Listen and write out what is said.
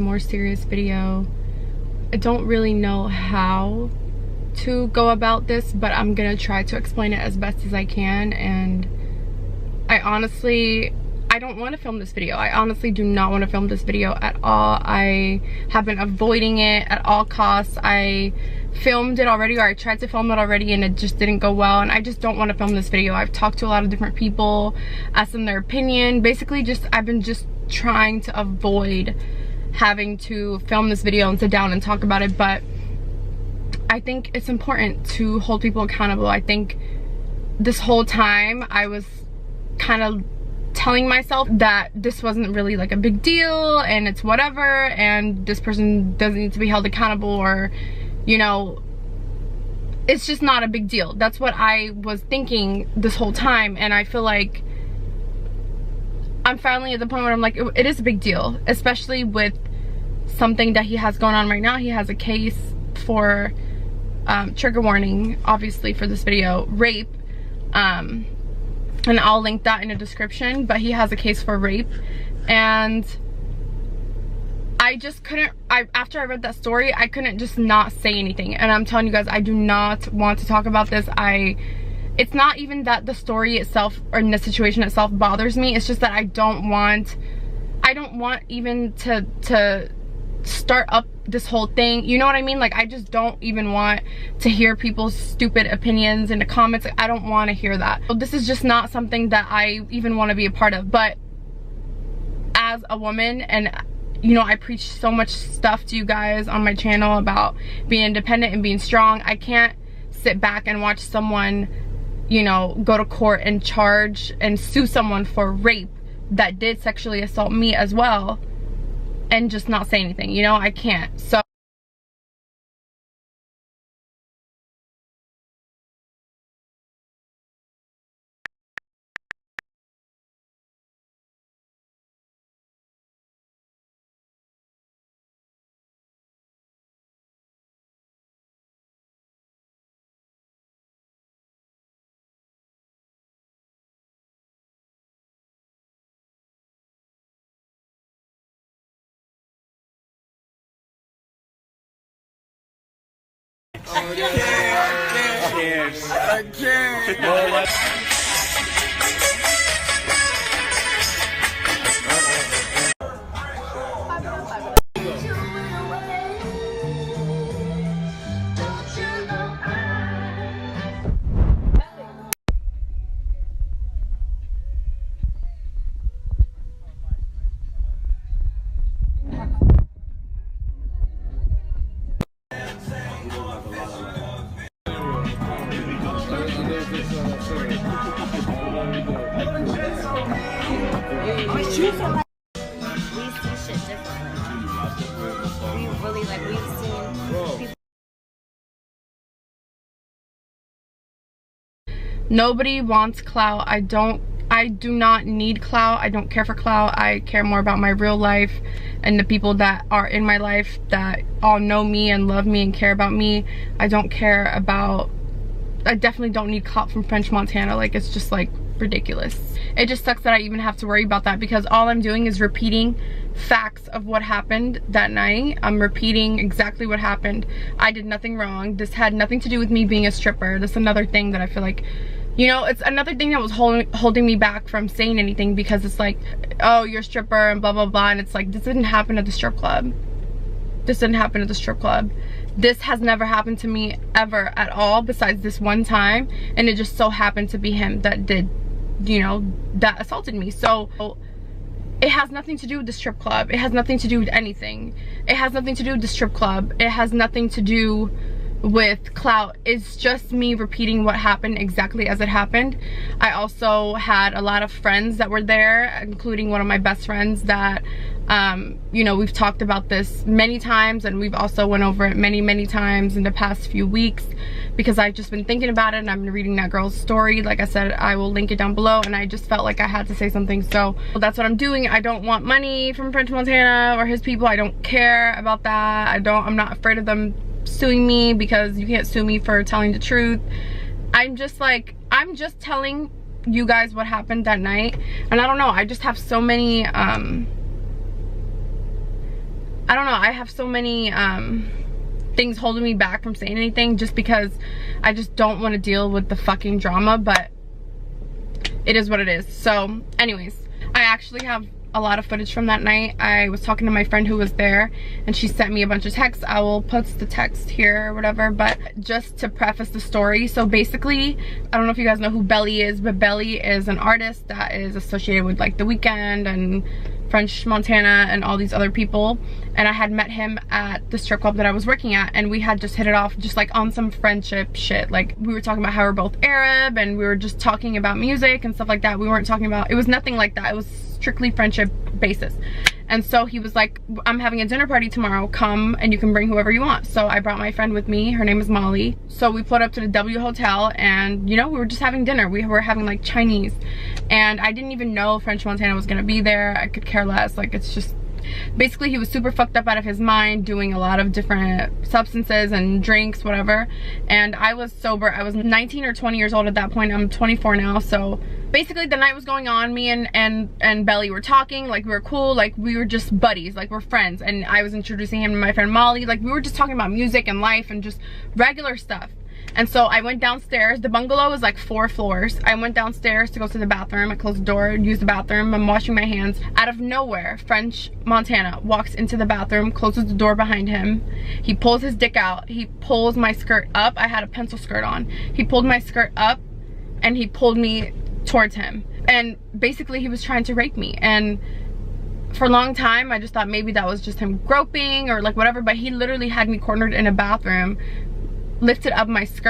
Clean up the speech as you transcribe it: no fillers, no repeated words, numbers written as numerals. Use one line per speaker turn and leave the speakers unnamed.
More serious video. I don't really know how to go about this, but I'm gonna try to explain it as best as I can. And I don't want to film this video. I honestly do not want to film this video at all. I have been avoiding it at all costs. I filmed it already, or I tried to film it already, and it just didn't go well, and I just don't want to film this video. I've talked to a lot of different people, asked them their opinion. Basically, I've been just trying to avoid having to film this video and sit down and talk about it, but I think it's important to hold people accountable. I think this whole time I was kind of telling myself that this wasn't really like a big deal and it's whatever, and this person doesn't need to be held accountable, or you know, it's just not a big deal. That's what I was thinking this whole time, and I feel like I'm finally at the point where I'm like, it is a big deal, especially with something that he has going on right now. He has a case for trigger warning, obviously, for this video, rape, and I'll link that in the description, but he has a case for rape, and I just couldn't, after I read that story, I couldn't just not say anything. And I'm telling you guys, I do not want to talk about this. It's not even that the story itself or the situation itself bothers me. It's just that I don't want even to start up this whole thing. You know what I mean? Like, I just don't even want to hear people's stupid opinions in the comments. I don't want to hear that. So this is just not something that I even want to be a part of. But as a woman, and you know, I preach so much stuff to you guys on my channel about being independent and being strong. I can't sit back and watch someone, you know, go to court and charge and sue someone for rape that did sexually assault me as well, and just not say anything. You know, I can't. So
I can't.
We see shit differently. We really, like, we've seen people.
Nobody wants clout. I do not need clout. I don't care for clout. I care more about my real life and the people that are in my life that all know me and love me and care about me. I definitely don't need clout from French Montana. Like, it's just like ridiculous. It just sucks that I even have to worry about that, because all I'm doing is repeating facts of what happened that night. I'm repeating exactly what happened. I did nothing wrong. This had nothing to do with me being a stripper. That's another thing that I feel like, you know, it's another thing that was holding me back from saying anything, because it's like, oh, you're a stripper and blah blah blah, and it's like, this didn't happen at the strip club. This didn't happen at the strip club. This has never happened to me ever at all, besides this one time, and it just so happened to be him that did, you know, that assaulted me. So it has nothing to do with the strip club. It has nothing to do with anything. It has nothing to do with the strip club. It has nothing to do with clout. It's just me repeating what happened exactly as it happened. I also had a lot of friends that were there, including one of my best friends that you know, we've talked about this many times, and we've also went over it many times in the past few weeks, because I've just been thinking about it, and I've been reading that girl's story. Like I said, I will link it down below, and I just felt like I had to say something, so that's what I'm doing. I don't want money from French Montana or his people. I don't care about that. I'm not afraid of them suing me, because you can't sue me for telling the truth. I'm just telling you guys what happened that night, and I don't know, I just have so many I don't know, I have so many things holding me back from saying anything just because I just don't want to deal with the fucking drama, but it is what it is. So anyways, I actually have a lot of footage from that night. I was talking to my friend who was there and she sent me a bunch of texts. I will post the text here or whatever, but just to preface the story, so basically, I don't know if you guys know who Belly is, but Belly is an artist that is associated with like The Weeknd and French Montana and all these other people, and I had met him at the strip club that I was working at, and we had just hit it off just like on some friendship shit. Like we were talking about how we're both Arab and we were just talking about music and stuff like that. We weren't talking about, it was nothing like that, it was strictly friendship basis. And so he was like, I'm having a dinner party tomorrow, come and you can bring whoever you want. So I brought my friend with me, her name is Molly. So we pulled up to the W Hotel and, you know, we were just having dinner. We were having like Chinese, and I didn't even know French Montana was gonna be there. I could care less. Like, it's just, basically he was super fucked up out of his mind, doing a lot of different substances and drinks, whatever. And I was sober. I was 19 or 20 years old at that point. I'm 24 now. So basically the night was going on. Me and Belly were talking, like we were cool, like we were just buddies, like we're friends. And I was introducing him to my friend Molly. Like we were just talking about music and life and just regular stuff. And so I went downstairs. The bungalow was like 4 floors. I went downstairs to go to the bathroom. I closed the door, used the bathroom. I'm washing my hands. Out of nowhere, French Montana walks into the bathroom, closes the door behind him. He pulls his dick out. He pulls my skirt up. I had a pencil skirt on. He pulled my skirt up and he pulled me towards him. And basically he was trying to rape me. And for a long time, I just thought maybe that was just him groping or like whatever. But he literally had me cornered in a bathroom, lifted up my skirt